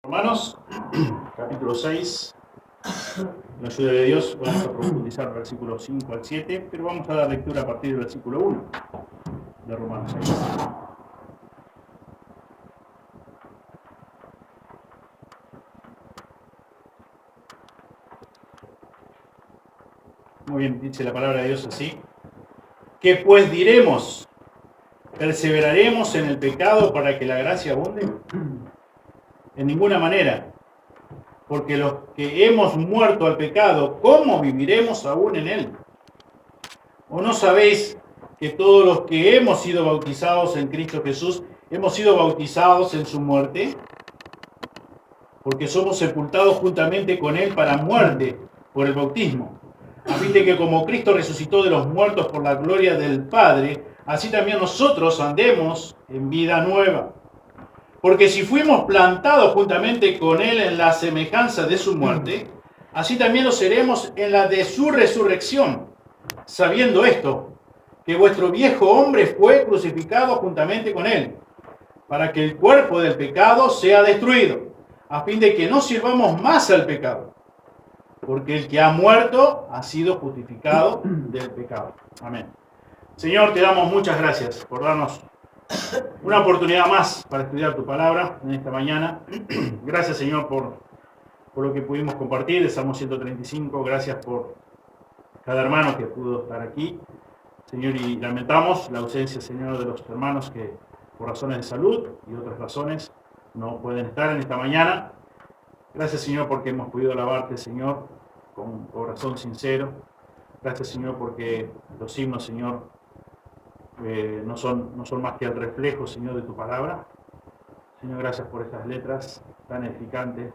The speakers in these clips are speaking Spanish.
Romanos, capítulo 6, con la ayuda de Dios vamos a profundizar versículos 5 al 7, pero vamos a dar lectura a partir del versículo 1 de Romanos 6. Muy bien, dice la palabra de Dios así. ¿Qué pues diremos? ¿Perseveraremos en el pecado para que la gracia abunde? En ninguna manera. Porque los que hemos muerto al pecado, ¿cómo viviremos aún en él? ¿O no sabéis que todos los que hemos sido bautizados en Cristo Jesús, hemos sido bautizados en su muerte? Porque somos sepultados juntamente con él para muerte por el bautismo, a fin de que como Cristo resucitó de los muertos por la gloria del Padre, así también nosotros andemos en vida nueva. Porque si fuimos plantados juntamente con él en la semejanza de su muerte, así también lo seremos en la de su resurrección, sabiendo esto, que vuestro viejo hombre fue crucificado juntamente con él, para que el cuerpo del pecado sea destruido, a fin de que no sirvamos más al pecado, porque el que ha muerto ha sido justificado del pecado. Amén. Señor, te damos muchas gracias por darnos una oportunidad más para estudiar tu palabra en esta mañana. Gracias, Señor, por lo que pudimos compartir, el Salmo 135. Gracias por cada hermano que pudo estar aquí, Señor, y lamentamos la ausencia, Señor, de los hermanos que por razones de salud y otras razones no pueden estar en esta mañana. Gracias, Señor, porque hemos podido alabarte, Señor, con corazón sincero. Gracias, Señor, porque los himnos, Señor, no son más que el reflejo, Señor, de tu palabra. Señor, gracias por estas letras tan edificantes,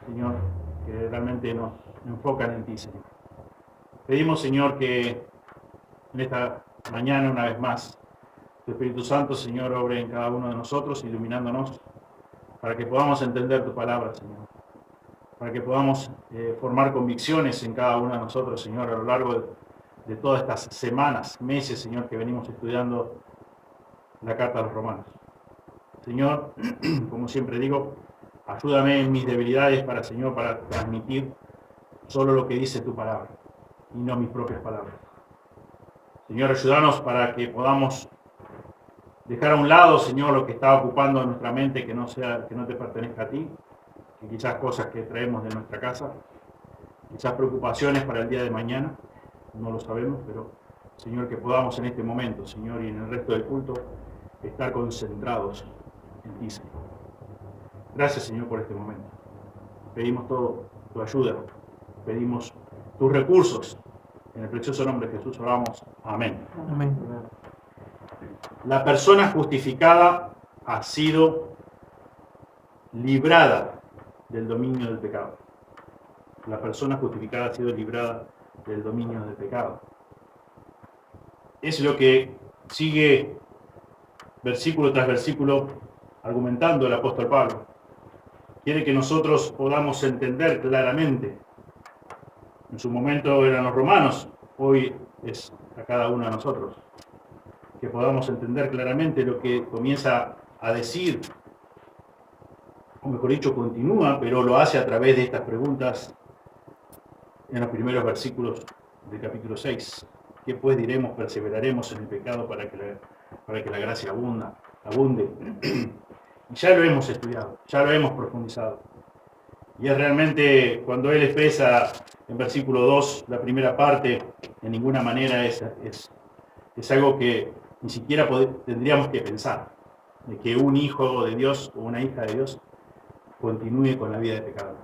Señor, que realmente nos enfocan en ti, Señor. Pedimos, Señor, que en esta mañana, una vez más, tu Espíritu Santo, Señor, obre en cada uno de nosotros, iluminándonos, para que podamos entender tu palabra, Señor. Para que podamos formar convicciones en cada uno de nosotros, Señor, a lo largo de todas estas semanas, meses, Señor, que venimos estudiando la carta a los romanos. Señor, como siempre digo, ayúdame en mis debilidades Señor, para transmitir solo lo que dice tu palabra y no mis propias palabras. Señor, ayúdanos para que podamos dejar a un lado, Señor, lo que está ocupando nuestra mente, que no te pertenezca a ti, que quizás cosas que traemos de nuestra casa, quizás preocupaciones para el día de mañana, no lo sabemos, pero Señor, que podamos en este momento, Señor, y en el resto del culto, estar concentrados en ti, Señor. Gracias, Señor, por este momento. Pedimos tu ayuda, pedimos tus recursos. En el precioso nombre de Jesús oramos. Amén. Amén. La persona justificada ha sido librada del dominio del pecado. La persona justificada ha sido librada del dominio del pecado. Es lo que sigue versículo tras versículo argumentando el apóstol Pablo. Quiere que nosotros podamos entender claramente. En su momento eran los romanos, hoy es a cada uno de nosotros. Que podamos entender claramente lo que comienza a decir, o mejor dicho, continúa, pero lo hace a través de estas preguntas en los primeros versículos del capítulo 6. ¿Qué pues diremos? Perseveraremos en el pecado para que la gracia abunde. Y ya lo hemos estudiado, ya lo hemos profundizado. Y es realmente, cuando él expresa en versículo 2, la primera parte, en ninguna manera es algo que ni siquiera tendríamos que pensar, de que un hijo de Dios o una hija de Dios continúe con la vida de pecado,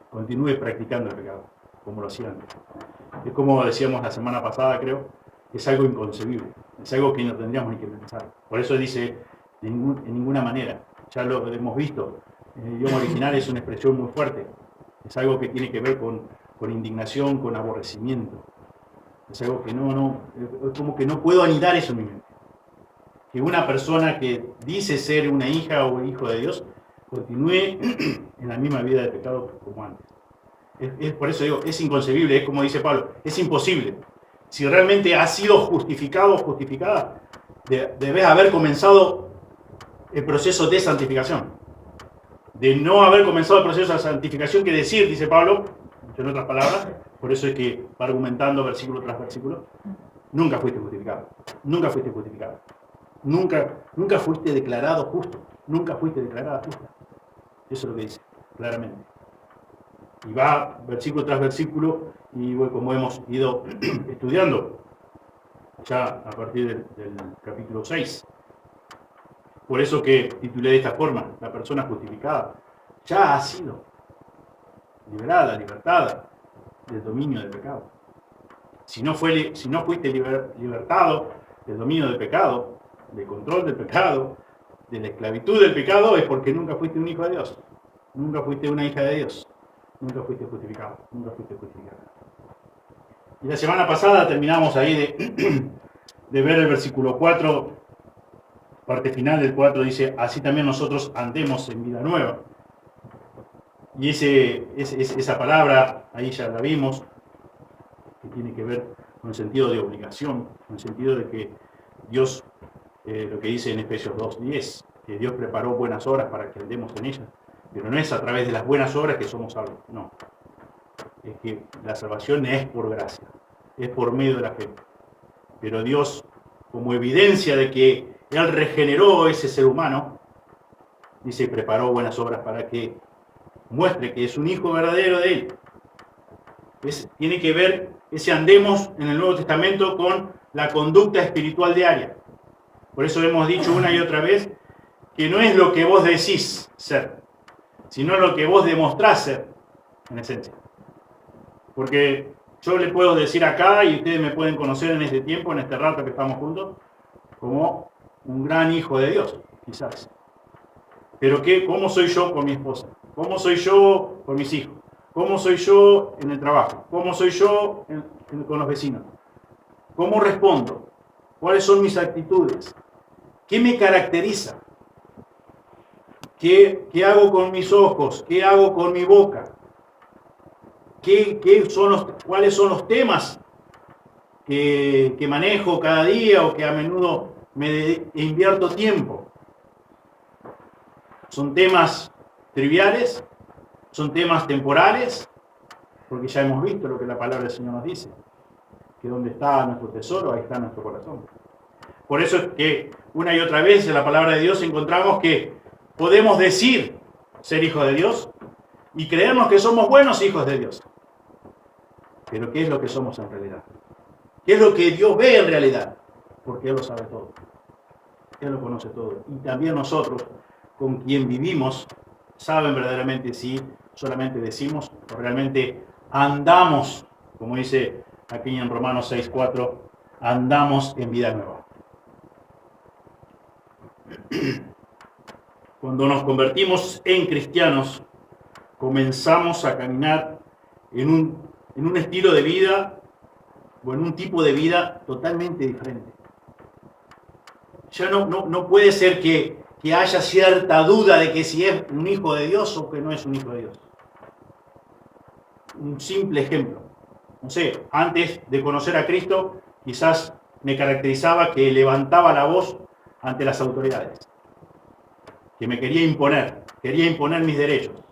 continúe practicando el pecado, como lo hacía antes. Es como decíamos la semana pasada, creo, es algo inconcebible, es algo que no tendríamos ni que pensar. Por eso dice, en ninguna manera, ya lo hemos visto, en el idioma original es una expresión muy fuerte, es algo que tiene que ver con indignación, con aborrecimiento. Es algo que es como que no puedo anidar eso en mi mente. Que una persona que dice ser una hija o hijo de Dios continúe en la misma vida de pecado como antes. Por eso digo, es inconcebible, es como dice Pablo, es imposible. Si realmente has sido justificado o justificada, debes haber comenzado el proceso de santificación, de no haber comenzado el proceso de santificación que decir, dice Pablo, en otras palabras, por eso es que va argumentando versículo tras versículo, nunca fuiste justificado, nunca fuiste justificado, nunca fuiste declarado justo, nunca fuiste declarada justa. Eso es lo que dice, claramente. Y va versículo tras versículo, y como hemos ido estudiando, ya a partir del capítulo 6. Por eso que titulé de esta forma, la persona justificada ya ha sido liberada, libertada del dominio del pecado. Si no fuiste libertado del dominio del pecado, del control del pecado, de la esclavitud del pecado, es porque nunca fuiste un hijo de Dios, nunca fuiste una hija de Dios, nunca fuiste justificado, nunca fuiste justificado. Y la semana pasada terminamos ahí de ver el versículo 4, parte final del 4, dice, así también nosotros andemos en vida nueva. Y esa palabra, ahí ya la vimos, que tiene que ver con el sentido de obligación, con el sentido de que Dios, lo que dice en Efesios 2:10, que Dios preparó buenas obras para que andemos en ellas, pero no es a través de las buenas obras que somos salvos, no. Es que la salvación es por gracia, es por medio de la fe. Pero Dios, como evidencia de que Él regeneró ese ser humano, dice, preparó buenas obras para que muestre que es un hijo verdadero de Él. Tiene que ver ese andemos en el Nuevo Testamento con la conducta espiritual diaria. Por eso hemos dicho una y otra vez que no es lo que vos decís ser, sino lo que vos demostrás ser, en esencia. Porque yo le puedo decir acá, y ustedes me pueden conocer en este tiempo, en este rato que estamos juntos, como un gran hijo de Dios, quizás. Pero ¿cómo soy yo con mi esposa? ¿Cómo soy yo con mis hijos? ¿Cómo soy yo en el trabajo? ¿Cómo soy yo con los vecinos? ¿Cómo respondo? ¿Cuáles son mis actitudes? ¿Qué me caracteriza? ¿Qué hago con mis ojos? ¿Qué hago con mi boca? ¿Cuáles son los temas que manejo cada día o que a menudo me invierto tiempo? ¿Son temas triviales? ¿Son temas temporales? Porque ya hemos visto lo que la palabra del Señor nos dice, que donde está nuestro tesoro, ahí está nuestro corazón. Por eso es que una y otra vez en la palabra de Dios encontramos que podemos decir ser hijos de Dios y creernos que somos buenos hijos de Dios. Pero ¿qué es lo que somos en realidad? ¿Qué es lo que Dios ve en realidad? Porque Él lo sabe todo. Él lo conoce todo. Y también nosotros, con quien vivimos, saben verdaderamente si solamente decimos o realmente andamos, como dice aquí en Romanos 6:4, andamos en vida nueva. Cuando nos convertimos en cristianos, comenzamos a caminar en un estilo de vida o en un tipo de vida totalmente diferente. Ya no puede ser que haya cierta duda de que si es un hijo de Dios o que no es un hijo de Dios. Un simple ejemplo. No sé, antes de conocer a Cristo, quizás me caracterizaba que levantaba la voz ante las autoridades, que me quería imponer mis derechos.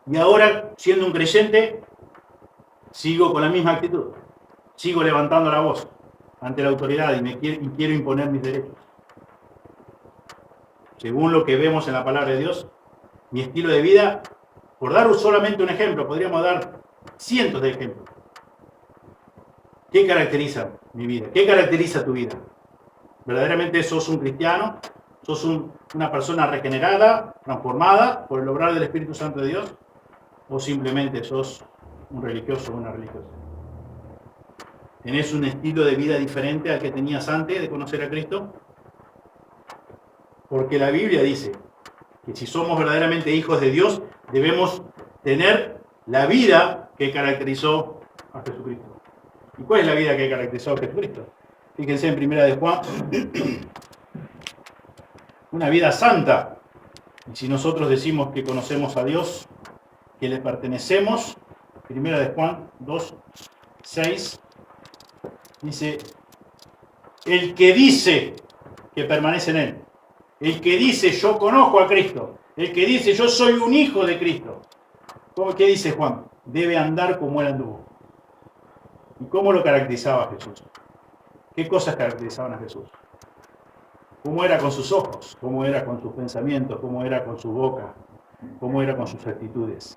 Y ahora, siendo un creyente, sigo con la misma actitud. Sigo levantando la voz ante la autoridad y quiero imponer mis derechos. Según lo que vemos en la palabra de Dios, mi estilo de vida, por dar solamente un ejemplo, podríamos dar cientos de ejemplos. ¿Qué caracteriza mi vida? ¿Qué caracteriza tu vida? ¿Verdaderamente sos un cristiano? ¿Sos una persona regenerada, transformada por el obrar del Espíritu Santo de Dios? ¿O simplemente sos un religioso o una religiosa? ¿Tenés un estilo de vida diferente al que tenías antes de conocer a Cristo? Porque la Biblia dice que si somos verdaderamente hijos de Dios, debemos tener la vida que caracterizó a Jesucristo. ¿Y cuál es la vida que caracterizó a Jesucristo? Fíjense en 1 de Juan, una vida santa. Y si nosotros decimos que conocemos a Dios, que le pertenecemos, 1 de Juan 2:6, dice, el que dice que permanece en Él, el que dice yo conozco a Cristo, El que dice, yo soy un hijo de Cristo. ¿Qué dice Juan? Debe andar como él anduvo. ¿Y cómo lo caracterizaba Jesús? ¿Qué cosas caracterizaban a Jesús? ¿Cómo era con sus ojos? ¿Cómo era con sus pensamientos? ¿Cómo era con su boca? ¿Cómo era con sus actitudes?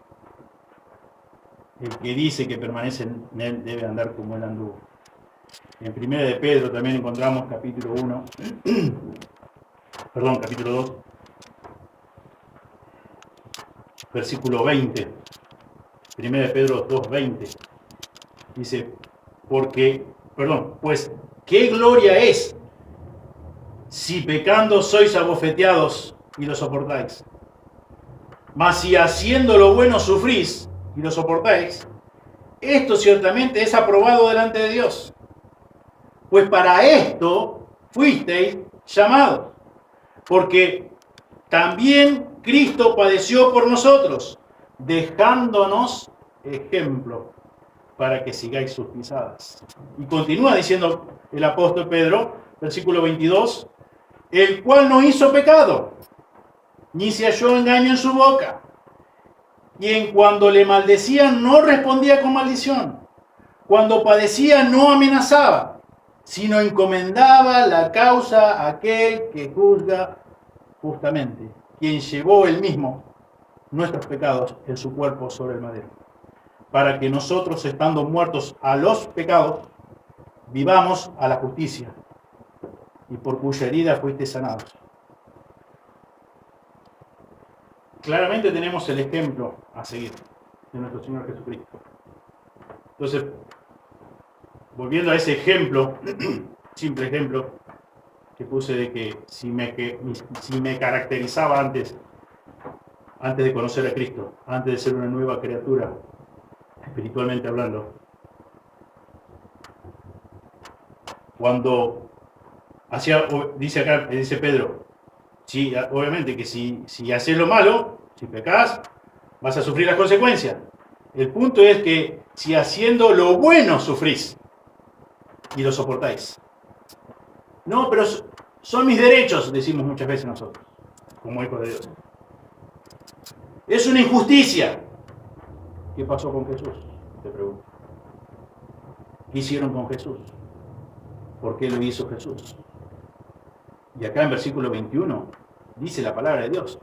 El que dice que permanece en él debe andar como él anduvo. En 1 de Pedro también encontramos capítulo 1, capítulo 2, versículo 20. 1 de Pedro 2, 20. Dice, pues, ¿qué gloria es si pecando sois abofeteados y lo soportáis? Mas si haciendo lo bueno sufrís y lo soportáis, esto ciertamente es aprobado delante de Dios. Pues para esto fuisteis llamados, porque también Cristo padeció por nosotros, dejándonos ejemplo para que sigáis sus pisadas. Y continúa diciendo el apóstol Pedro, versículo 22, el cual no hizo pecado, ni se halló engaño en su boca. Y en cuando le maldecían no respondía con maldición. Cuando padecía no amenazaba, sino encomendaba la causa a aquel que juzga justamente, quien llevó él mismo nuestros pecados en su cuerpo sobre el madero, para que nosotros, estando muertos a los pecados, vivamos a la justicia, y por cuya herida fuiste sanados. Claramente tenemos el ejemplo a seguir de nuestro Señor Jesucristo. Entonces, volviendo a ese ejemplo, simple ejemplo que puse de que si me caracterizaba antes de conocer a Cristo, antes de ser una nueva criatura, espiritualmente hablando, cuando dice Pedro, sí, obviamente que si haces lo malo, si pecas, vas a sufrir las consecuencias. El punto es que si haciendo lo bueno sufrís y lo soportáis. No, pero son mis derechos, decimos muchas veces nosotros, como hijos de Dios. Es una injusticia. ¿Qué pasó con Jesús? Te pregunto. ¿Qué hicieron con Jesús? ¿Por qué lo hizo Jesús? Y acá en versículo 21 dice la palabra de Dios.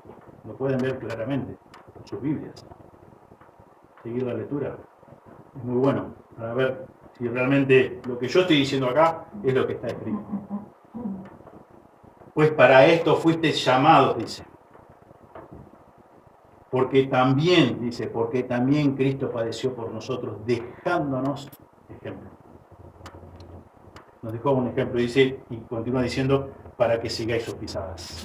Lo pueden ver claramente en sus Biblias. Seguir la lectura. Es muy bueno para ver si realmente lo que yo estoy diciendo acá es lo que está escrito. Pues para esto fuiste llamados, dice. Porque también Cristo padeció por nosotros, dejándonos ejemplo. Nos dejó un ejemplo, dice, y continúa diciendo, para que sigáis sus pisadas.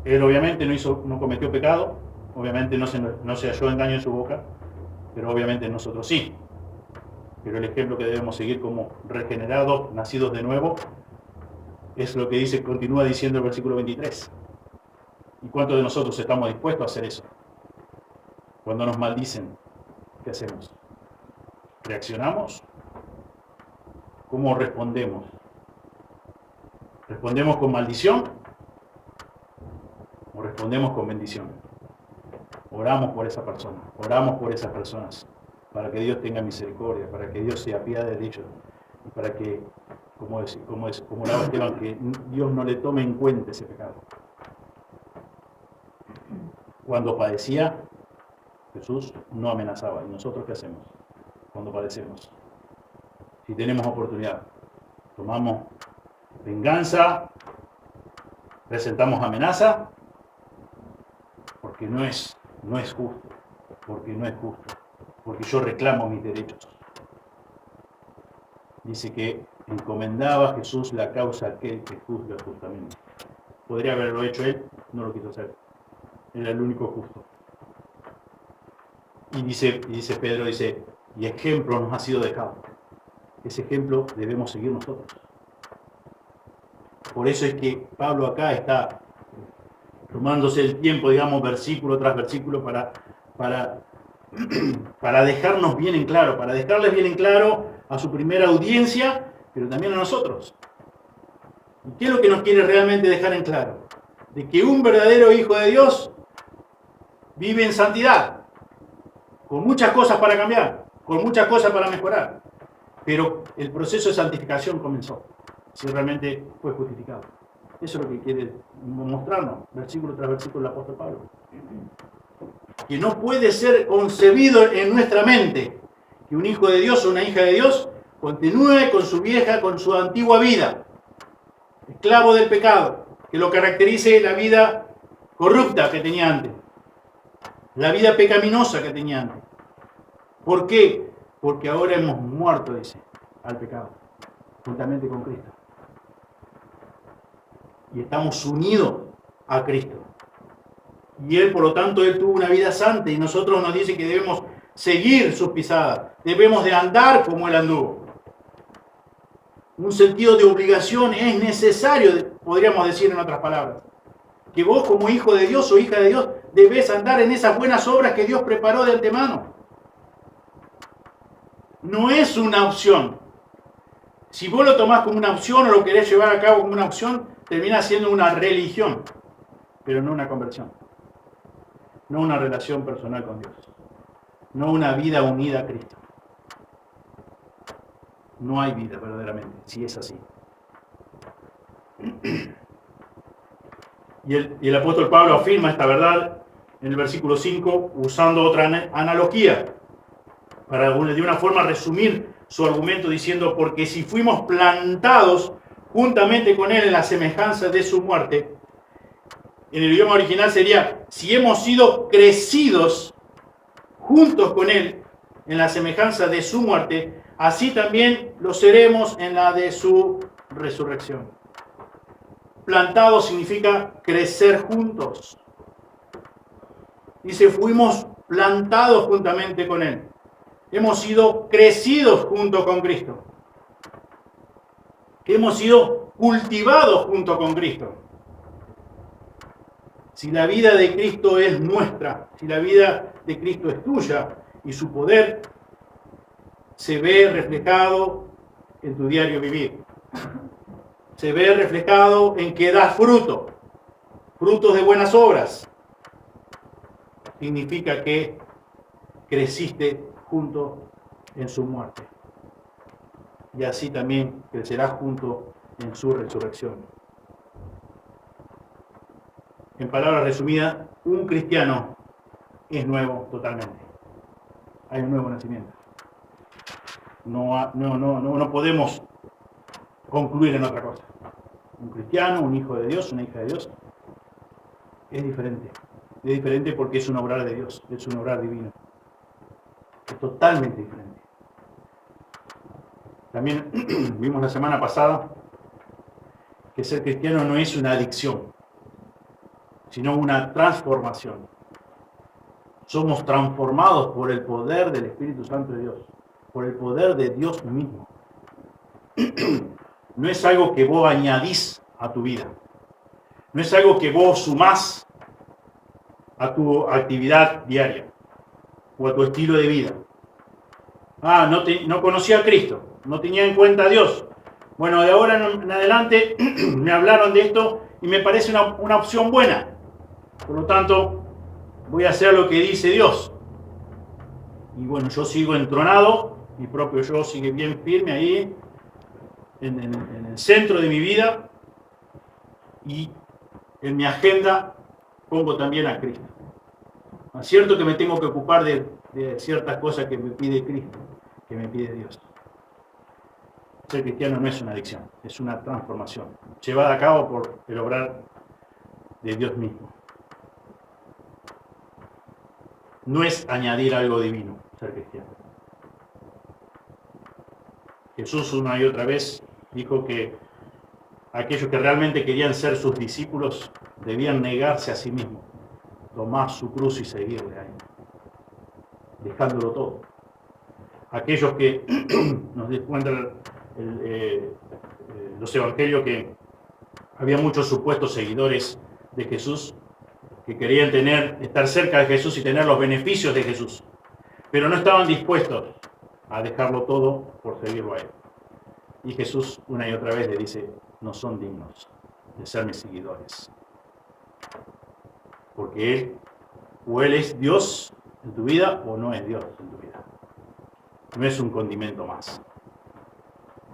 Él obviamente no cometió pecado, obviamente no se halló engaño en su boca, pero obviamente nosotros sí. Pero el ejemplo que debemos seguir como regenerados, nacidos de nuevo, es lo que continúa diciendo el versículo 23. ¿Y cuántos de nosotros estamos dispuestos a hacer eso? Cuando nos maldicen, ¿qué hacemos? ¿Reaccionamos? ¿Cómo respondemos? ¿Respondemos con maldición? ¿O respondemos con bendición? Oramos por esa persona, oramos por esas personas, para que Dios tenga misericordia, para que Dios se apiade de ellos, y para que, como hablaba Esteban, que Dios no le tome en cuenta ese pecado. Cuando padecía, Jesús no amenazaba. ¿Y nosotros qué hacemos cuando padecemos? Si tenemos oportunidad, tomamos venganza, presentamos amenaza, porque no es justo, porque yo reclamo mis derechos. Dice que encomendaba a Jesús la causa a aquel que juzga justamente. Podría haberlo hecho él, no lo quiso hacer. Era el único justo. Y dice Pedro, y ejemplo nos ha sido dejado. Ese ejemplo debemos seguir nosotros. Por eso es que Pablo acá está tomándose el tiempo, digamos, versículo tras versículo para dejarnos bien en claro, para dejarles bien en claro a su primera audiencia, pero también a nosotros. ¿Y qué es lo que nos quiere realmente dejar en claro? de que un verdadero hijo de Dios vive en santidad, con muchas cosas para cambiar, con muchas cosas para mejorar. Pero el proceso de santificación comenzó, si realmente fue justificado. Eso es lo que quiere mostrarnos, versículo tras versículo, el apóstol Pablo. Que no puede ser concebido en nuestra mente que un hijo de Dios o una hija de Dios continúe con su vieja, con su antigua vida, esclavo del pecado, que lo caracterice la vida corrupta que tenía antes, la vida pecaminosa que tenía antes. ¿Por qué? Porque ahora hemos muerto, dice, al pecado, juntamente con Cristo. Y estamos unidos a Cristo. Y Él, por lo tanto, Él tuvo una vida santa y nosotros nos dice que debemos seguir sus pisadas, debemos de andar como Él anduvo. Un sentido de obligación es necesario, podríamos decir en otras palabras. Que vos como hijo de Dios o hija de Dios debés andar en esas buenas obras que Dios preparó de antemano. No es una opción. Si vos lo tomás como una opción o lo querés llevar a cabo como una opción, termina siendo una religión, pero no una conversión. No una relación personal con Dios. No una vida unida a Cristo. No hay vida verdaderamente, si es así. Y el apóstol Pablo afirma esta verdad en el versículo 5 usando otra analogía para de una forma resumir su argumento diciendo: porque si fuimos plantados juntamente con Él en la semejanza de su muerte, en el idioma original sería: si hemos sido crecidos juntos con Él en la semejanza de su muerte, así también lo seremos en la de su resurrección. Plantado significa crecer juntos. Dice, fuimos plantados juntamente con Él. Hemos sido crecidos junto con Cristo. Hemos sido cultivados junto con Cristo. Si la vida de Cristo es nuestra, si la vida de Cristo es tuya y su poder se ve reflejado en tu diario vivir. Se ve reflejado en que das fruto, frutos de buenas obras. Significa que creciste junto en su muerte. Y así también crecerás junto en su resurrección. En palabras resumidas, un cristiano es nuevo totalmente. Hay un nuevo nacimiento. No podemos concluir en otra cosa. Un cristiano, un hijo de Dios, una hija de Dios, es diferente. Es diferente porque es un obrar de Dios, es un obrar divino. Es totalmente diferente. También vimos la semana pasada que ser cristiano no es una adicción, sino una transformación. Somos transformados por el poder del Espíritu Santo de Dios, por el poder de Dios mismo. No es algo que vos añadís a tu vida. No es algo que vos sumás a tu actividad diaria o a tu estilo de vida. No conocía a Cristo, no tenía en cuenta a Dios. Bueno, de ahora en adelante me hablaron de esto y me parece una opción buena. Por lo tanto, voy a hacer lo que dice Dios. Y bueno, yo sigo entronado, mi propio yo sigue bien firme ahí, en el centro de mi vida, y en mi agenda pongo también a Cristo. Es cierto que me tengo que ocupar de ciertas cosas que me pide Cristo, que me pide Dios. Ser cristiano no es una adicción, es una transformación, llevada a cabo por el obrar de Dios mismo. No es añadir algo divino, ser cristiano. Jesús una y otra vez dijo que aquellos que realmente querían ser sus discípulos debían negarse a sí mismos, tomar su cruz y seguirle ahí, dejándolo todo. Aquellos que nos encuentran los evangelios que había muchos supuestos seguidores de Jesús que querían estar cerca de Jesús y tener los beneficios de Jesús, pero no estaban dispuestos a dejarlo todo por seguirlo a Él. Y Jesús una y otra vez le dice, no son dignos de ser mis seguidores. Porque o Él es Dios en tu vida o no es Dios en tu vida. No es un condimento más.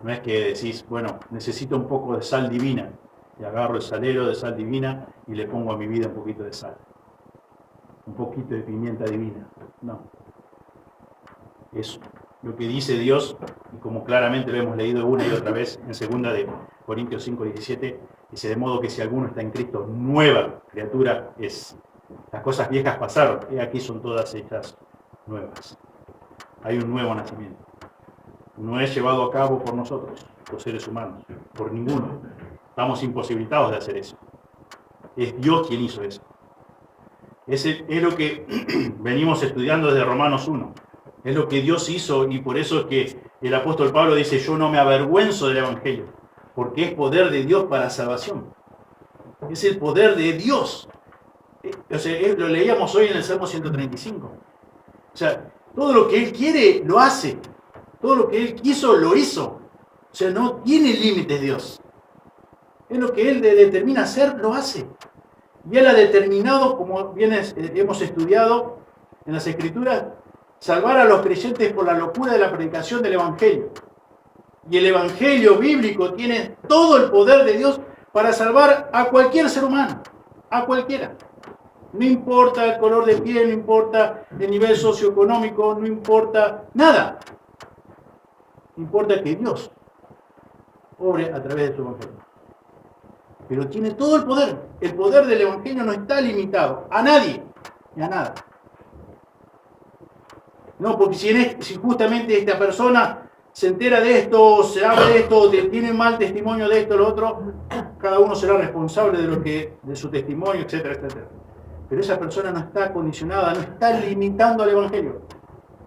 No es que decís, bueno, necesito un poco de sal divina. Y agarro el salero de sal divina y le pongo a mi vida un poquito de sal. Un poquito de pimienta divina. No. Es lo que dice Dios, y como claramente lo hemos leído una y otra vez en 2 de Corintios 5:17, dice: de modo que si alguno está en Cristo, nueva criatura es. Las cosas viejas pasaron, y aquí son todas hechas nuevas. Hay un nuevo nacimiento. No es llevado a cabo por nosotros, los seres humanos, por ninguno. Estamos imposibilitados de hacer eso. Es Dios quien hizo eso. Es lo que venimos estudiando desde Romanos 1. Es lo que Dios hizo, y por eso es que el apóstol Pablo dice: yo no me avergüenzo del Evangelio, porque es poder de Dios para salvación. Es el poder de Dios. O sea, lo leíamos hoy en el Salmo 135. O sea, todo lo que Él quiere, lo hace. Todo lo que Él quiso, lo hizo. O sea, no tiene límites Dios. Es lo que Él determina hacer, lo hace. Y Él ha determinado, como bien hemos estudiado en las Escrituras, salvar a los creyentes por la locura de la predicación del Evangelio. Y el Evangelio bíblico tiene todo el poder de Dios para salvar a cualquier ser humano, a cualquiera. No importa el color de piel, no importa el nivel socioeconómico, no importa nada. Importa que Dios obre a través de su Evangelio. Pero tiene todo el poder. El poder del Evangelio no está limitado a nadie ni a nada. No, porque si justamente esta persona se entera de esto, se habla de esto, tiene mal testimonio de esto, lo otro, cada uno será responsable de su testimonio, etcétera, etcétera. Pero esa persona no está condicionada, no está limitando al Evangelio.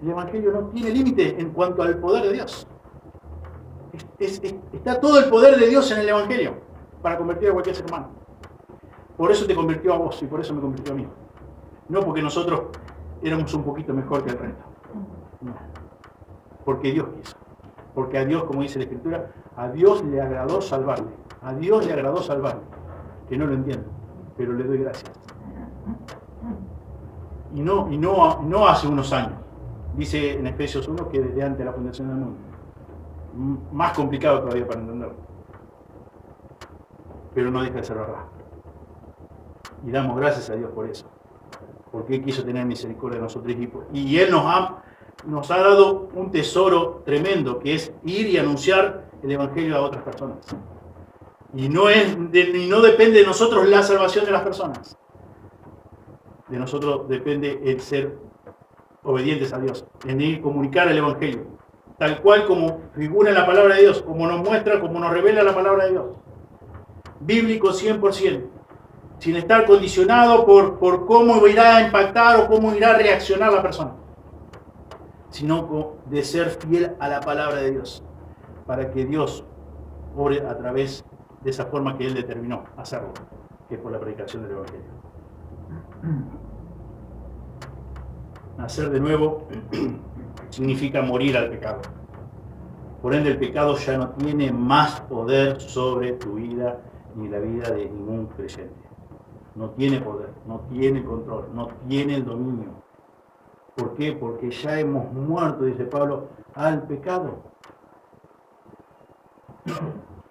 El Evangelio no tiene límite en cuanto al poder de Dios. Está todo el poder de Dios en el Evangelio para convertir a cualquier ser humano. Por eso te convirtió a vos y por eso me convirtió a mí. No porque nosotros éramos un poquito mejor que el resto. No. Porque Dios quiso. Porque a Dios, como dice la Escritura, a Dios le agradó salvarle. A Dios le agradó salvarle. Que no lo entiendo, pero le doy gracias. Y no hace unos años. Dice en Efesios 1 que desde antes de la fundación del mundo. Más complicado todavía para entenderlo. Pero no deja de ser verdad. Y damos gracias a Dios por eso. Porque Él quiso tener misericordia de nosotros. Y Él nos ha dado un tesoro tremendo, que es ir y anunciar el Evangelio a otras personas. Y no depende de nosotros la salvación de las personas. De nosotros depende el ser obedientes a Dios, en ir a comunicar el Evangelio, tal cual como figura en la palabra de Dios, como nos muestra, como nos revela la palabra de Dios. Bíblico 100%, sin estar condicionado por cómo irá a impactar o cómo irá a reaccionar la persona, sino de ser fiel a la palabra de Dios, para que Dios obre a través de esa forma que Él determinó hacerlo, que es por la predicación del Evangelio. Nacer de nuevo significa morir al pecado. Por ende, el pecado ya no tiene más poder sobre tu vida ni la vida de ningún creyente. No tiene poder, no tiene control, no tiene el dominio. ¿Por qué? Porque ya hemos muerto, dice Pablo, al pecado.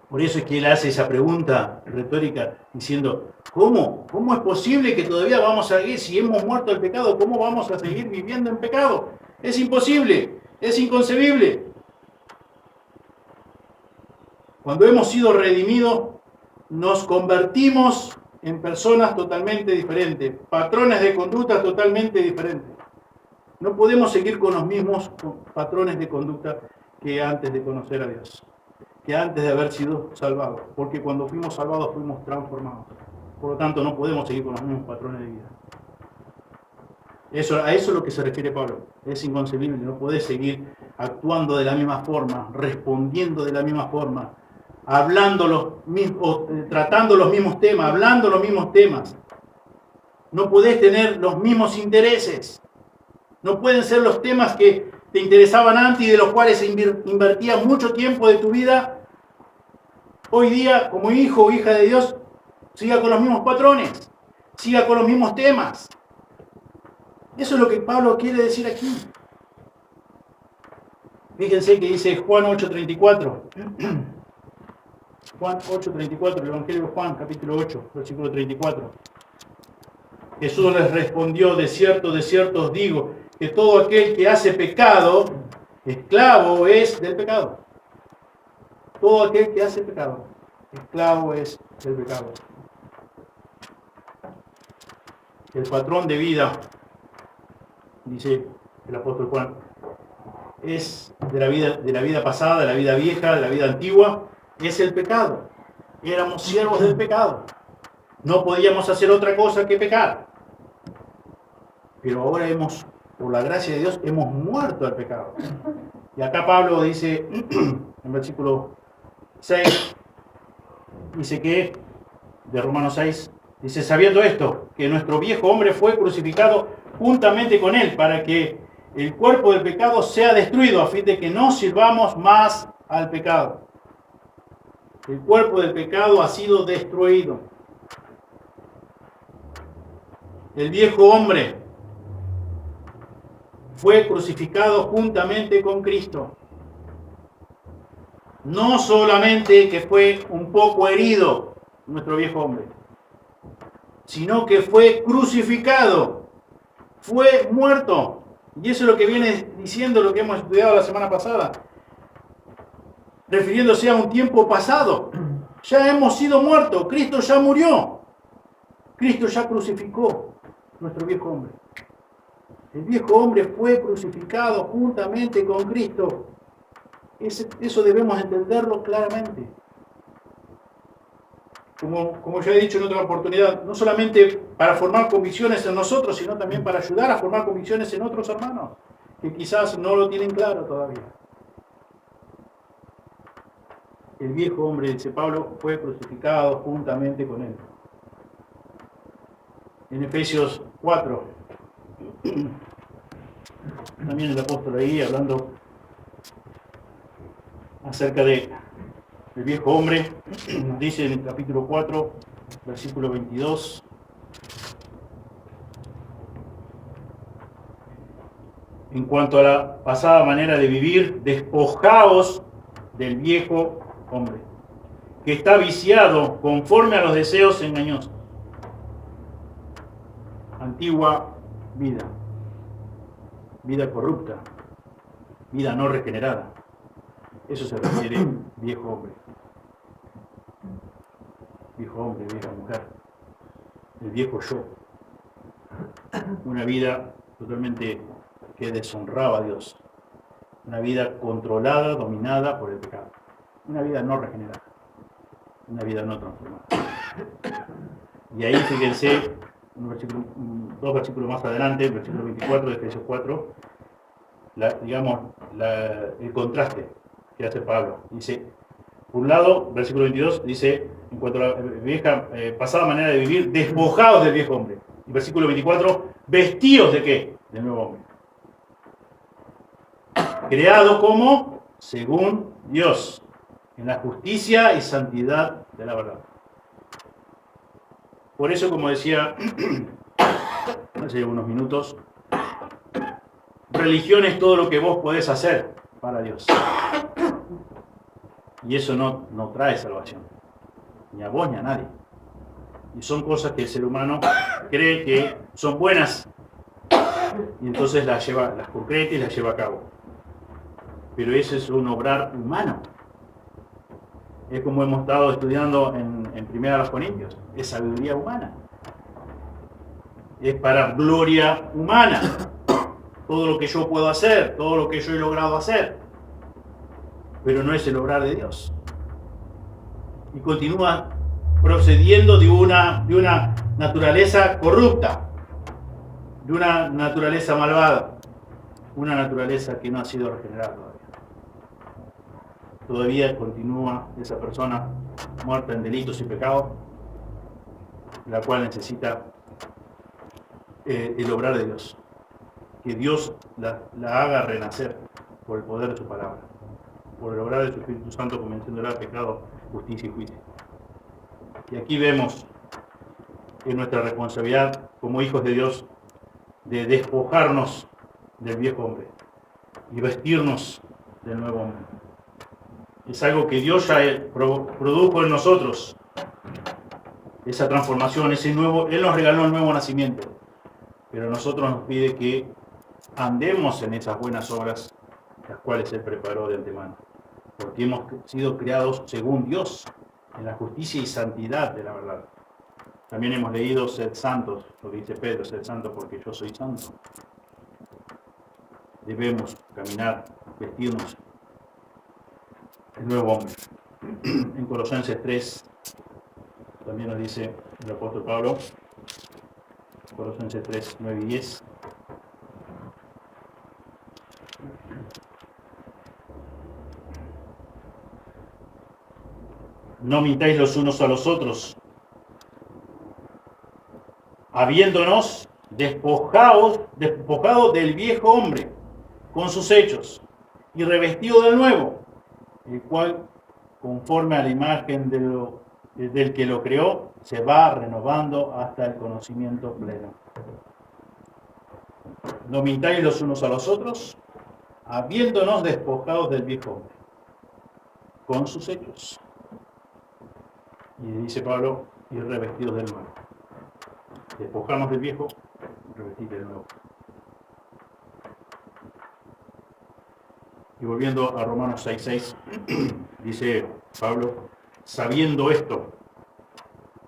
Por eso es que él hace esa pregunta retórica diciendo: ¿cómo? ¿Cómo es posible que todavía vamos a seguir, si hemos muerto al pecado, cómo vamos a seguir viviendo en pecado? Es imposible, es inconcebible. Cuando hemos sido redimidos, nos convertimos en personas totalmente diferentes, patrones de conducta totalmente diferentes. No podemos seguir con los mismos patrones de conducta que antes de conocer a Dios, que antes de haber sido salvados, porque cuando fuimos salvados fuimos transformados. Por lo tanto, no podemos seguir con los mismos patrones de vida. A eso es lo que se refiere Pablo. Es inconcebible, no podés seguir actuando de la misma forma, respondiendo de la misma forma, tratando los mismos temas, hablando los mismos temas. No podés tener los mismos intereses. No pueden ser los temas que te interesaban antes y de los cuales invertías mucho tiempo de tu vida. Hoy día, como hijo o hija de Dios, siga con los mismos patrones. siga con los mismos temas. Eso es lo que Pablo quiere decir aquí. Fíjense que dice Juan 8:34. Juan 8:34, el Evangelio de Juan, capítulo 8, versículo 34. Jesús les respondió, de cierto os digo, que todo aquel que hace pecado, esclavo es del pecado. Todo aquel que hace pecado, esclavo es del pecado. El patrón de vida, dice el apóstol Juan, es de la vida pasada, de la vida vieja, de la vida antigua, es el pecado. Éramos siervos del pecado. No podíamos hacer otra cosa que pecar. Pero ahora por la gracia de Dios, hemos muerto al pecado. Y acá Pablo dice, en versículo 6, dice que, de Romanos 6, dice, sabiendo esto, que nuestro viejo hombre fue crucificado juntamente con él, para que el cuerpo del pecado sea destruido, a fin de que no sirvamos más al pecado. El cuerpo del pecado ha sido destruido. El viejo hombre fue crucificado juntamente con Cristo. No solamente que fue un poco herido nuestro viejo hombre, sino que fue crucificado, fue muerto. Y eso es lo que viene diciendo lo que hemos estudiado la semana pasada, refiriéndose a un tiempo pasado. Ya hemos sido muertos, Cristo ya murió, Cristo ya crucificó nuestro viejo hombre. El viejo hombre fue crucificado juntamente con Cristo. Eso debemos entenderlo claramente. Como ya he dicho en otra oportunidad, no solamente para formar convicciones en nosotros, sino también para ayudar a formar convicciones en otros hermanos, que quizás no lo tienen claro todavía. El viejo hombre, dice Pablo, fue crucificado juntamente con él. En Efesios 4, también el apóstol ahí hablando acerca del viejo hombre, dice en el capítulo 4, versículo 22, en cuanto a la pasada manera de vivir, despojaos del viejo hombre, que está viciado conforme a los deseos engañosos. Antigua vida, vida corrupta, vida no regenerada. Eso se refiere viejo hombre. Viejo hombre, vieja mujer. El viejo yo. Una vida totalmente que deshonraba a Dios. Una vida controlada, dominada por el pecado. Una vida no regenerada. Una vida no transformada. Y ahí fíjense, dos versículos más adelante, el versículo 24 de Efesios 4, el contraste que hace Pablo. Dice, por un lado, versículo 22, dice, en cuanto a la vieja, pasada manera de vivir, despojados del viejo hombre. Y versículo 24, vestidos de ¿qué? Del nuevo hombre. Creado como, según Dios, en la justicia y santidad de la verdad. Por eso, como decía hace unos minutos, religión es todo lo que vos podés hacer para Dios. Y eso no trae salvación, ni a vos ni a nadie. Y son cosas que el ser humano cree que son buenas, y entonces las concreta y las lleva a cabo. Pero eso es un obrar humano. Es como hemos estado estudiando en 1 Corintios, es sabiduría humana. Es para gloria humana. Todo lo que yo puedo hacer, todo lo que yo he logrado hacer. Pero no es el obrar de Dios. Y continúa procediendo de una naturaleza corrupta, de una naturaleza malvada, una naturaleza que no ha sido regenerada todavía. Todavía continúa esa persona muerta en delitos y pecados, la cual necesita el obrar de Dios. Que Dios la haga renacer por el poder de su palabra, por el obrar de su Espíritu Santo, convenciéndola de pecado, justicia y juicio. Y aquí vemos es nuestra responsabilidad como hijos de Dios de despojarnos del viejo hombre y vestirnos del nuevo hombre. Es algo que Dios ya produjo en nosotros, esa transformación, ese nuevo, Él nos regaló el nuevo nacimiento, pero a nosotros nos pide que andemos en esas buenas obras, las cuales Él preparó de antemano, porque hemos sido creados según Dios, en la justicia y santidad de la verdad. También hemos leído, sed santos, lo que dice Pedro, sed santos porque yo soy santo. Debemos caminar, vestirnos el nuevo hombre. En Colosenses 3 también nos dice el apóstol Pablo, Colosenses 3, 9 y 10. No mintáis los unos a los otros, habiéndonos despojado del viejo hombre con sus hechos y revestido del nuevo, el cual, conforme a la imagen del que lo creó, se va renovando hasta el conocimiento pleno. No mintáis los unos a los otros, habiéndonos despojados del viejo hombre con sus hechos. Y dice Pablo, y revestidos del nuevo. Despojarnos del viejo, revestir del nuevo. Y volviendo a Romanos 6:6, dice Pablo, sabiendo esto,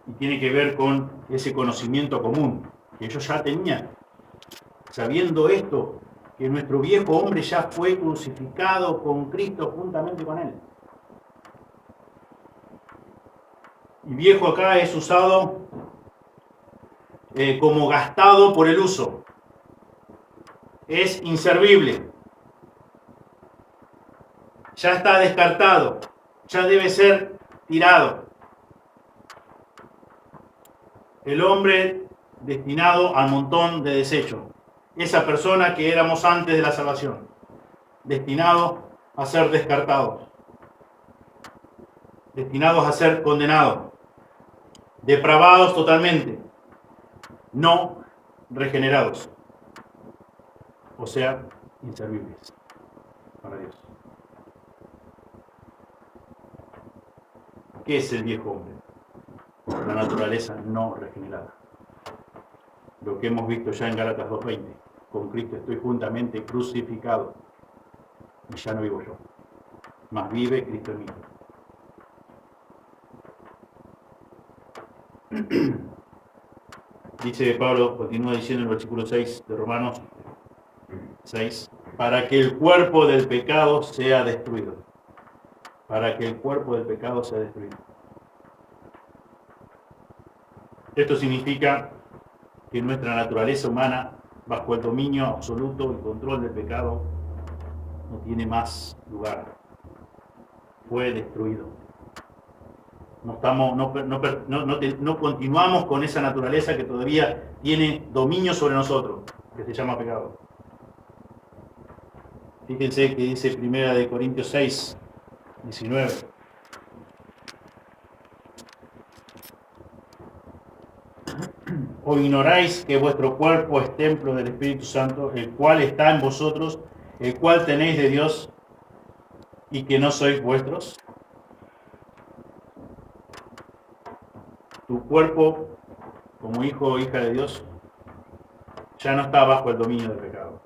y tiene que ver con ese conocimiento común que ellos ya tenían, sabiendo esto, que nuestro viejo hombre ya fue crucificado con Cristo juntamente con él. Y viejo acá es usado como gastado por el uso. Es inservible. Ya está descartado. Ya debe ser tirado. El hombre destinado al montón de desecho. Esa persona que éramos antes de la salvación. Destinado a ser descartados. Destinados a ser condenados. Depravados totalmente. No regenerados. O sea, inservibles para Dios. ¿Qué es el viejo hombre? La naturaleza no regenerada. Lo que hemos visto ya en Gálatas 2:20. Con Cristo estoy juntamente crucificado. Y ya no vivo yo. Mas vive Cristo en mí. Dice Pablo, continúa diciendo en el versículo 6 de Romanos 6, para que el cuerpo del pecado sea destruido. Para que el cuerpo del pecado sea destruido. Esto significa que nuestra naturaleza humana, bajo el dominio absoluto y control del pecado, no tiene más lugar. Fue destruido. No continuamos con esa naturaleza que todavía tiene dominio sobre nosotros, que se llama pecado. Fíjense que dice 1 Corintios 6, 19. ¿O ignoráis que vuestro cuerpo es templo del Espíritu Santo, el cual está en vosotros, el cual tenéis de Dios, y que no sois vuestros? Tu cuerpo, como hijo o hija de Dios, ya no está bajo el dominio del pecado.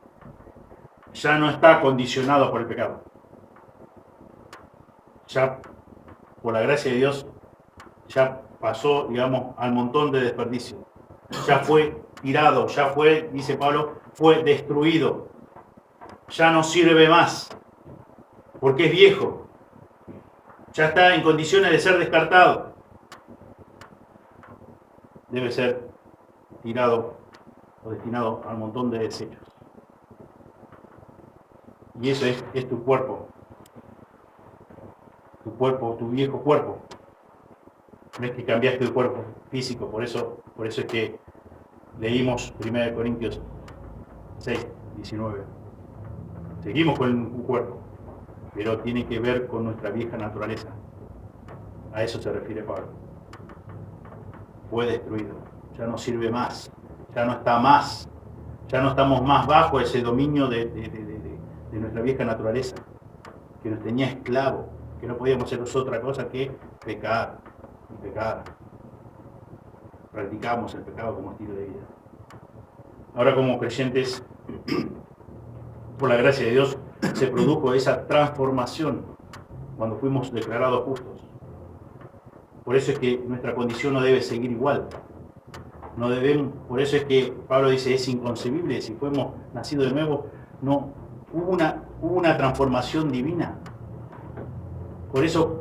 Ya no está condicionado por el pecado. Ya, por la gracia de Dios, ya pasó, digamos, al montón de desperdicio. Ya fue tirado, ya fue, dice Pablo, fue destruido. Ya no sirve más, porque es viejo. Ya está en condiciones de ser descartado. Debe ser tirado o destinado al montón de desechos. Y eso es tu cuerpo. Tu cuerpo, tu viejo cuerpo. No es que cambiaste el cuerpo físico, por eso es que leímos 1 Corintios 6, 19. Seguimos con un cuerpo, pero tiene que ver con nuestra vieja naturaleza. A eso se refiere Pablo. Fue destruido, ya no sirve más, ya no está más, ya no estamos más bajo ese dominio de nuestra vieja naturaleza, que nos tenía esclavos, que no podíamos hacer otra cosa que pecar y pecar. Practicamos el pecado como estilo de vida. Ahora como creyentes, por la gracia de Dios, se produjo esa transformación cuando fuimos declarados justos. Por eso es que nuestra condición no debe seguir igual. No debemos, por eso es que Pablo dice, es inconcebible, si fuimos nacidos de nuevo, no hubo una transformación divina. Por eso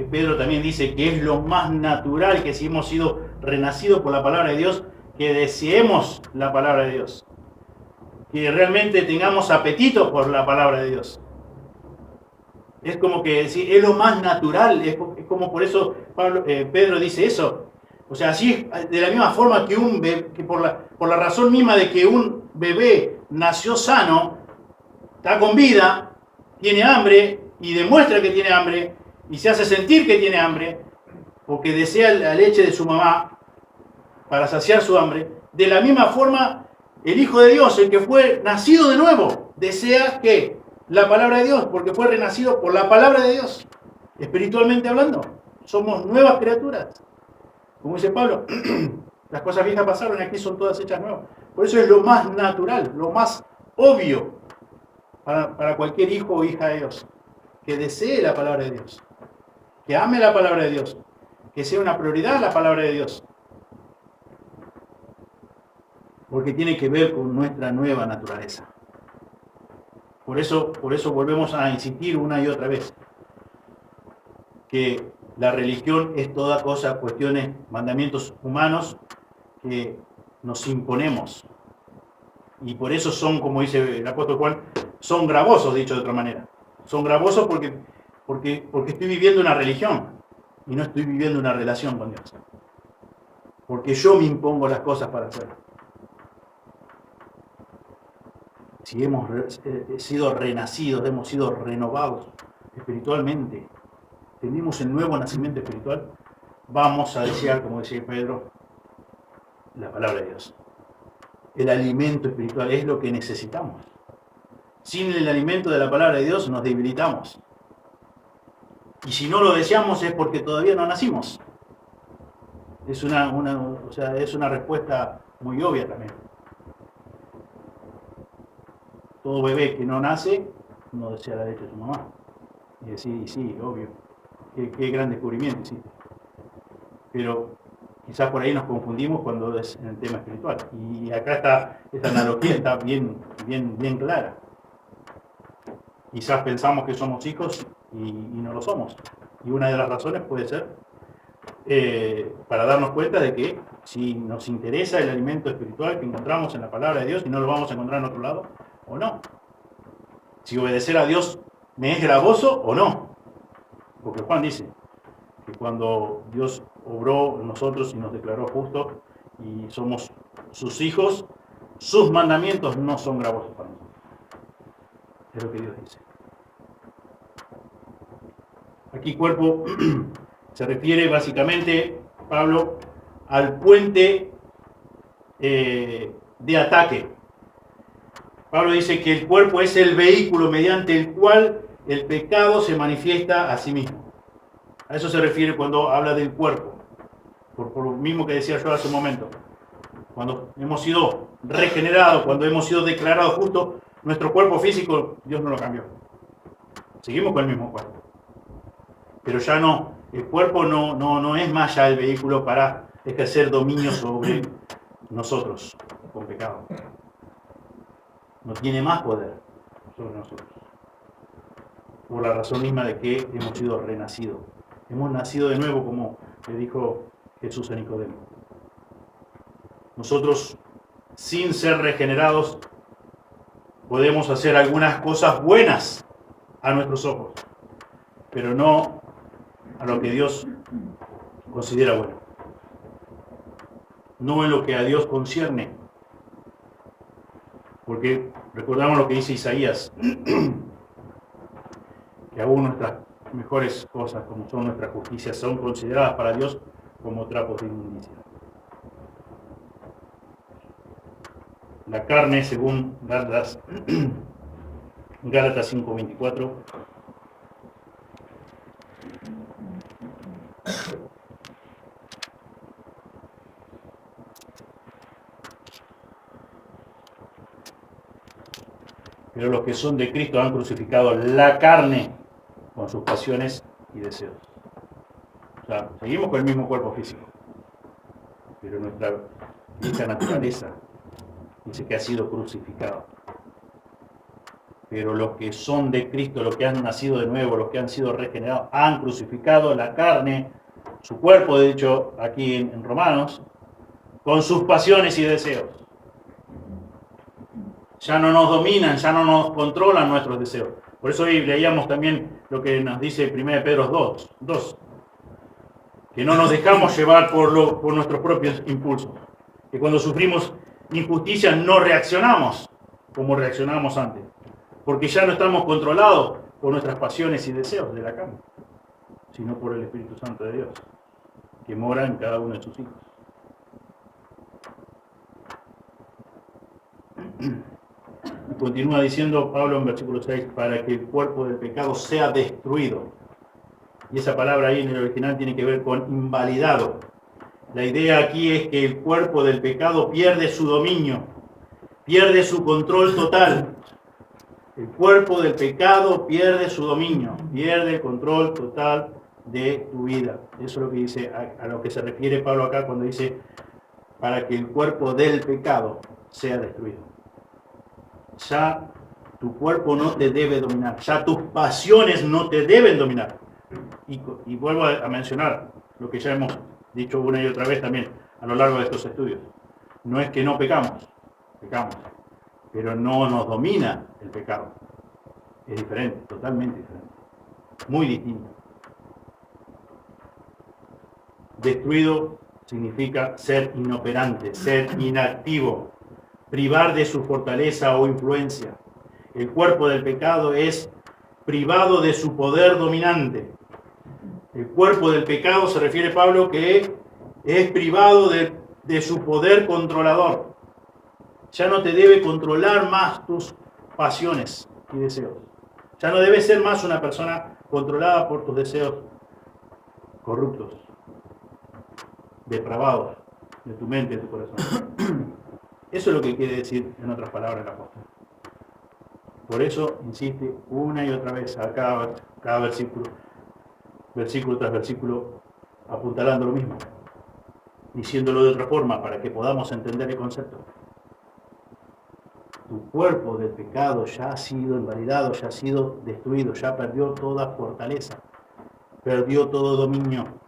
Pedro también dice que es lo más natural que si hemos sido renacidos por la palabra de Dios, que deseemos la palabra de Dios. Que realmente tengamos apetito por la palabra de Dios. Es como que es lo más natural, es como por eso Pedro dice eso. O sea, así de la misma forma que que por la razón misma de que un bebé nació sano, está con vida, tiene hambre y demuestra que tiene hambre y se hace sentir que tiene hambre porque desea la leche de su mamá para saciar su hambre. De la misma forma, el Hijo de Dios, el que fue nacido de nuevo, desea que la palabra de Dios, porque fue renacido por la palabra de Dios, espiritualmente hablando. Somos nuevas criaturas. Como dice Pablo, las cosas viejas pasaron y aquí son todas hechas nuevas. Por eso es lo más natural, lo más obvio para cualquier hijo o hija de Dios, que desee la palabra de Dios, que ame la palabra de Dios, que sea una prioridad la palabra de Dios. Porque tiene que ver con nuestra nueva naturaleza. Por eso volvemos a insistir una y otra vez que la religión es toda cosa, cuestiones, mandamientos humanos que nos imponemos. Y por eso son, como dice el apóstol Juan, son gravosos, dicho de otra manera. Son gravosos porque estoy viviendo una religión y no estoy viviendo una relación con Dios. Porque yo me impongo las cosas para hacerlo. Si hemos sido renacidos, hemos sido renovados espiritualmente, tenemos el nuevo nacimiento espiritual, vamos a desear, como decía Pedro, la palabra de Dios. El alimento espiritual es lo que necesitamos. Sin el alimento de la palabra de Dios nos debilitamos. Y si no lo deseamos es porque todavía no nacimos. Es una respuesta muy obvia también. Todo bebé que no nace no desea la leche de su mamá. Y decir, sí, obvio, qué gran descubrimiento hiciste. Pero quizás por ahí nos confundimos cuando es en el tema espiritual. Y acá esta analogía está bien clara. Quizás pensamos que somos hijos y no lo somos. Y una de las razones puede ser para darnos cuenta de que si nos interesa el alimento espiritual que encontramos en la palabra de Dios y no lo vamos a encontrar en otro lado, o no. Si obedecer a Dios me es gravoso o no. Porque Juan dice que cuando Dios obró en nosotros y nos declaró justos y somos sus hijos, sus mandamientos no son gravosos para nosotros. Es lo que Dios dice. Aquí cuerpo se refiere básicamente, Pablo, al puente de ataque. Pablo dice que el cuerpo es el vehículo mediante el cual el pecado se manifiesta a sí mismo. A eso se refiere cuando habla del cuerpo. Por lo mismo que decía yo hace un momento. Cuando hemos sido regenerados, cuando hemos sido declarados justos, nuestro cuerpo físico, Dios no lo cambió. Seguimos con el mismo cuerpo. Pero ya no, el cuerpo no es más ya el vehículo para ejercer dominio sobre nosotros, con pecado. No tiene más poder sobre nosotros. Por la razón misma de que hemos sido renacidos. Hemos nacido de nuevo, como le dijo Jesús a Nicodemo. Nosotros, sin ser regenerados, podemos hacer algunas cosas buenas a nuestros ojos, pero no a lo que Dios considera bueno. No en lo que a Dios concierne. Porque recordamos lo que dice Isaías, que aún nuestras mejores cosas, como son nuestras justicias, son consideradas para Dios como trapos de inmundicia. la carne, según Gálatas 5:24. Pero los que son de Cristo han crucificado la carne con sus pasiones y deseos. O sea, seguimos con el mismo cuerpo físico, pero nuestra vieja naturaleza dice que ha sido crucificado. Pero los que son de Cristo, los que han nacido de nuevo, los que han sido regenerados, han crucificado la carne, su cuerpo, de hecho, aquí en Romanos, con sus pasiones y deseos. Ya no nos dominan, ya no nos controlan nuestros deseos. Por eso hoy leíamos también lo que nos dice 1 Pedro 2, que no nos dejamos llevar por nuestros propios impulsos. Que cuando sufrimos injusticia no reaccionamos como reaccionábamos antes. Porque ya no estamos controlados por nuestras pasiones y deseos de la carne, sino por el Espíritu Santo de Dios, que mora en cada uno de sus hijos. Y continúa diciendo Pablo en versículo 6, para que el cuerpo del pecado sea destruido. Y esa palabra ahí en el original tiene que ver con invalidado. La idea aquí es que el cuerpo del pecado pierde su dominio, pierde su control total. El cuerpo del pecado pierde su dominio, pierde el control total de tu vida. Eso es lo que dice, a lo que se refiere Pablo acá cuando dice, para que el cuerpo del pecado sea destruido. Ya tu cuerpo no te debe dominar, ya tus pasiones no te deben dominar. Y vuelvo a mencionar lo que ya hemos dicho una y otra vez también a lo largo de estos estudios. No es que no pecamos, pero no nos domina el pecado. Es diferente, totalmente diferente, muy distinto. Destruido significa ser inoperante, ser inactivo, privar de su fortaleza o influencia. El cuerpo del pecado es privado de su poder dominante. El cuerpo del pecado se refiere Pablo que es privado de su poder controlador. Ya no te debe controlar más tus pasiones y deseos. Ya no debes ser más una persona controlada por tus deseos corruptos, depravados de tu mente y de tu corazón. Eso es lo que quiere decir, en otras palabras, el apóstol. Por eso insiste una y otra vez a cada versículo tras versículo, apuntalando lo mismo, diciéndolo de otra forma para que podamos entender el concepto. Tu cuerpo del pecado ya ha sido invalidado, ya ha sido destruido, ya perdió toda fortaleza, perdió todo dominio.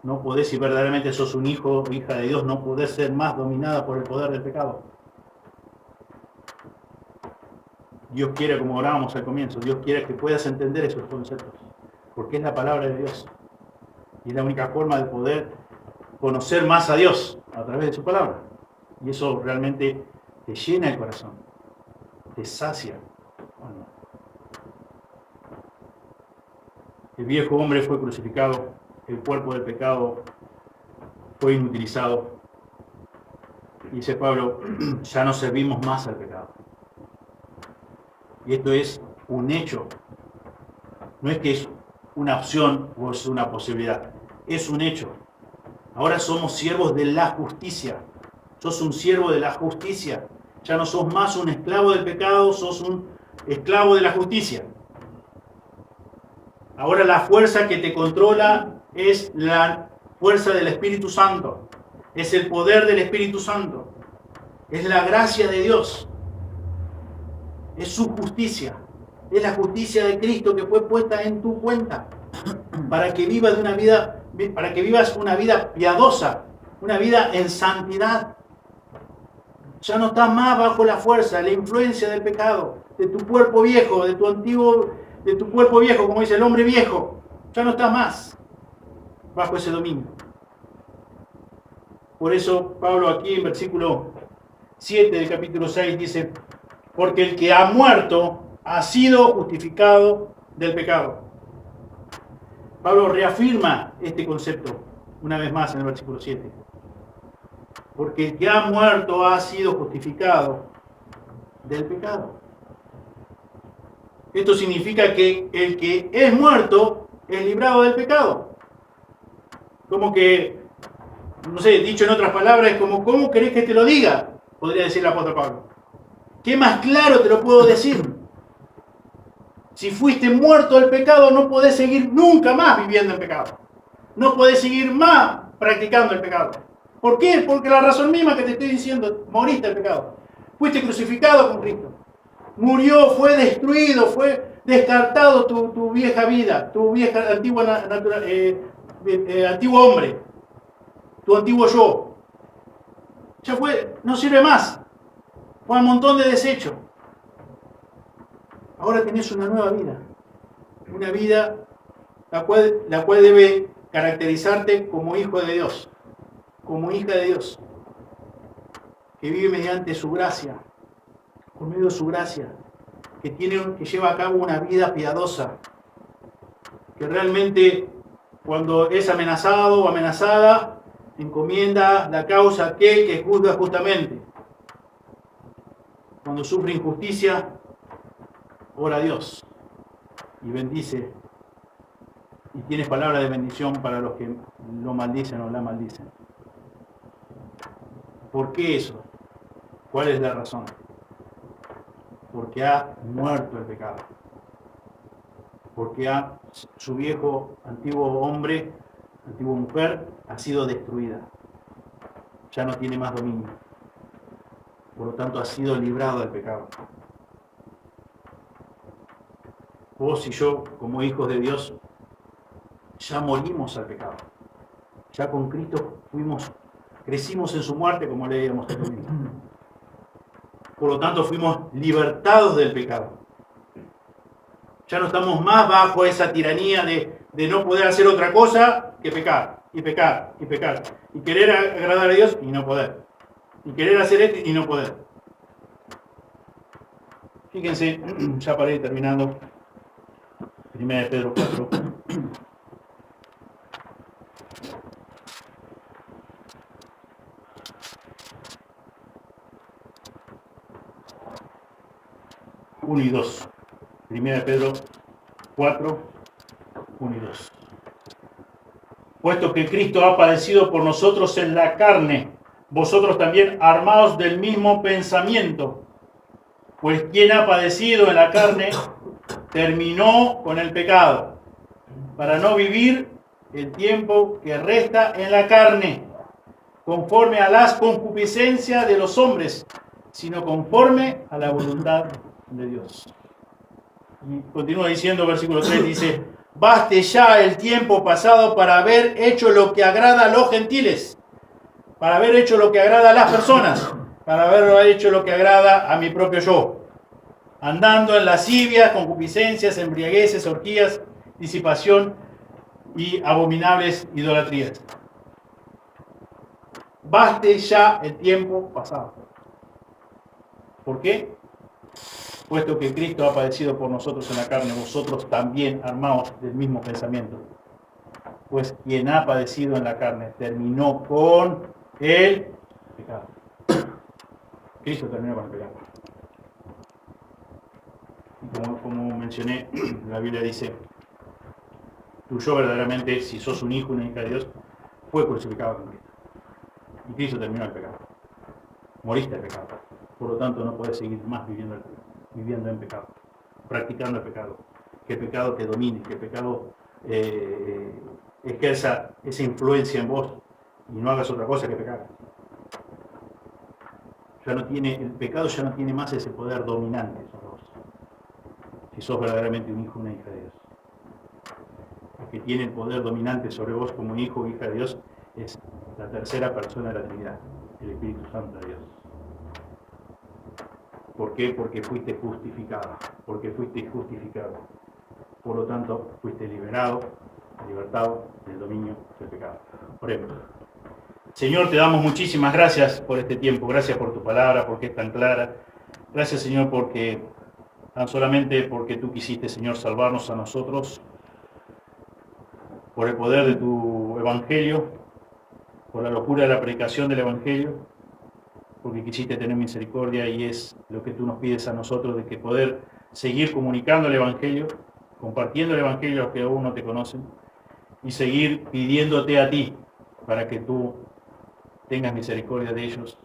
No podés, si verdaderamente sos un hijo o hija de Dios, no podés ser más dominada por el poder del pecado. Dios quiere, como orábamos al comienzo, Dios quiere que puedas entender esos conceptos, porque es la palabra de Dios. Y es la única forma de poder conocer más a Dios a través de su palabra. Y eso realmente te llena el corazón, te sacia. Bueno. El viejo hombre fue crucificado, el cuerpo del pecado fue inutilizado. Dice Pablo, ya no servimos más al pecado. Y esto es un hecho. No es que es una opción o es una posibilidad. Es un hecho. Ahora somos siervos de la justicia. Sos un siervo de la justicia. Ya no sos más un esclavo del pecado, sos un esclavo de la justicia. Ahora la fuerza que te controla es la fuerza del Espíritu Santo. Es el poder del Espíritu Santo. Es la gracia de Dios. Es su justicia. Es la justicia de Cristo que fue puesta en tu cuenta para que vivas una vida piadosa, una vida en santidad. Ya no estás más bajo la fuerza, la influencia del pecado, de tu cuerpo viejo, de tu cuerpo viejo, como dice el hombre viejo. Ya no estás más bajo ese dominio. Por eso Pablo aquí en versículo 7 del capítulo 6 dice, porque el que ha muerto ha sido justificado del pecado. Pablo reafirma este concepto una vez más en el versículo 7. Porque el que ha muerto ha sido justificado del pecado. Esto significa que el que es muerto es librado del pecado. Como que, no sé, dicho en otras palabras, es como, ¿cómo querés que te lo diga? Podría decir el apóstol Pablo. ¿Qué más claro te lo puedo decir? Si fuiste muerto del pecado, no podés seguir nunca más viviendo en pecado. No podés seguir más practicando el pecado. ¿Por qué? Porque la razón misma que te estoy diciendo, moriste del pecado. Fuiste crucificado con Cristo. Murió, fue destruido, fue descartado tu vieja vida, tu vieja antiguo hombre, tu antiguo yo. Ya fue, no sirve más. Fue un montón de desecho. Ahora tenés una nueva vida. Una vida la cual debe caracterizarte como hijo de Dios, como hija de Dios, que vive mediante su gracia, por medio de su gracia, que lleva a cabo una vida piadosa, que realmente cuando es amenazado o amenazada, encomienda la causa a aquel que juzga justamente. Cuando sufre injusticia, ora a Dios y bendice, y tienes palabra de bendición para los que lo maldicen o la maldicen. ¿Por qué eso? ¿Cuál es la razón? Porque ha muerto el pecado. Porque su viejo, antiguo hombre, antigua mujer, ha sido destruida. Ya no tiene más dominio. Por lo tanto, ha sido librado del pecado. Vos y yo, como hijos de Dios, ya morimos al pecado. Ya con Cristo crecimos en su muerte, como leíamos el domingo. Por lo tanto, fuimos libertados del pecado. Ya no estamos más bajo esa tiranía de no poder hacer otra cosa que pecar, y pecar, y pecar. Y querer agradar a Dios y no poder. Y querer hacer esto y no poder. Fíjense, ya para ir terminando, 1 de Pedro 4. Uno y 2. 1 de Pedro 4, 1 y 2. Puesto que Cristo ha padecido por nosotros en la carne, vosotros también armaos del mismo pensamiento. Pues quien ha padecido en la carne terminó con el pecado, para no vivir el tiempo que resta en la carne, conforme a las concupiscencias de los hombres, sino conforme a la voluntad de Dios. Y continúa diciendo, versículo 3, dice: baste ya el tiempo pasado para haber hecho lo que agrada a los gentiles, para haber hecho lo que agrada a las personas, para haber hecho lo que agrada a mi propio yo, andando en lascivias, concupiscencias, embriagueces, orgías, disipación y abominables idolatrías. Baste ya el tiempo pasado. ¿Por qué? Puesto que Cristo ha padecido por nosotros en la carne, vosotros también armaos del mismo pensamiento. Pues quien ha padecido en la carne terminó con el pecado. Cristo terminó con el pecado. Y como mencioné, la Biblia dice: tu yo verdaderamente, si sos un hijo, una hija de Dios, fue crucificado con Cristo. Y Cristo terminó el pecado. Moriste el pecado. Por lo tanto, no puedes seguir más viviendo en pecado, practicando el pecado. Que el pecado te domine, que el pecado ejerza esa influencia en vos y no hagas otra cosa que pecar. El pecado ya no tiene más ese poder dominante sobre vos. Si sos verdaderamente un hijo, una hija de Dios. El que tiene el poder dominante sobre vos como hijo o hija de Dios es la tercera persona de la Trinidad, el Espíritu Santo de Dios. ¿Por qué? Porque fuiste justificado. Porque fuiste justificado. Por lo tanto, fuiste libertado del dominio del pecado. Oremos. Señor, te damos muchísimas gracias por este tiempo. Gracias por tu palabra, porque es tan clara. Gracias, Señor, tan solamente porque tú quisiste, Señor, salvarnos a nosotros por el poder de tu evangelio, por la locura de la predicación del Evangelio, porque quisiste tener misericordia y es lo que tú nos pides a nosotros, de que poder seguir comunicando el Evangelio, compartiendo el Evangelio a los que aún no te conocen, y seguir pidiéndote a ti para que tú tengas misericordia de ellos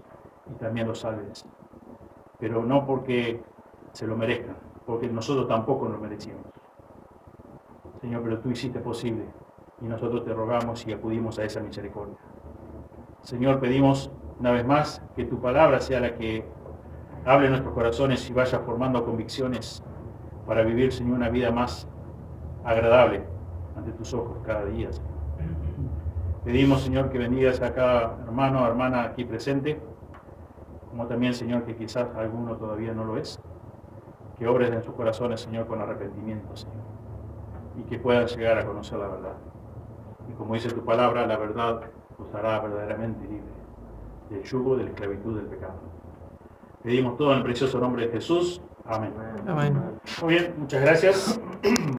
y también los salves. Pero no porque se lo merezcan, porque nosotros tampoco lo merecíamos. Señor, pero tú hiciste posible y nosotros te rogamos y acudimos a esa misericordia. Señor, pedimos una vez más que tu palabra sea la que hable en nuestros corazones y vaya formando convicciones para vivir, Señor, una vida más agradable ante tus ojos cada día, Señor. Pedimos, Señor, que bendigas a cada hermano o hermana aquí presente, como también, Señor, que quizás alguno todavía no lo es, que obres en sus corazones, Señor, con arrepentimiento, Señor, y que puedan llegar a conocer la verdad. Y como dice tu palabra, la verdad os hará verdaderamente libre del yugo de la esclavitud del pecado. Pedimos todo en el precioso nombre de Jesús. Amén. Amén. Muy bien, muchas gracias.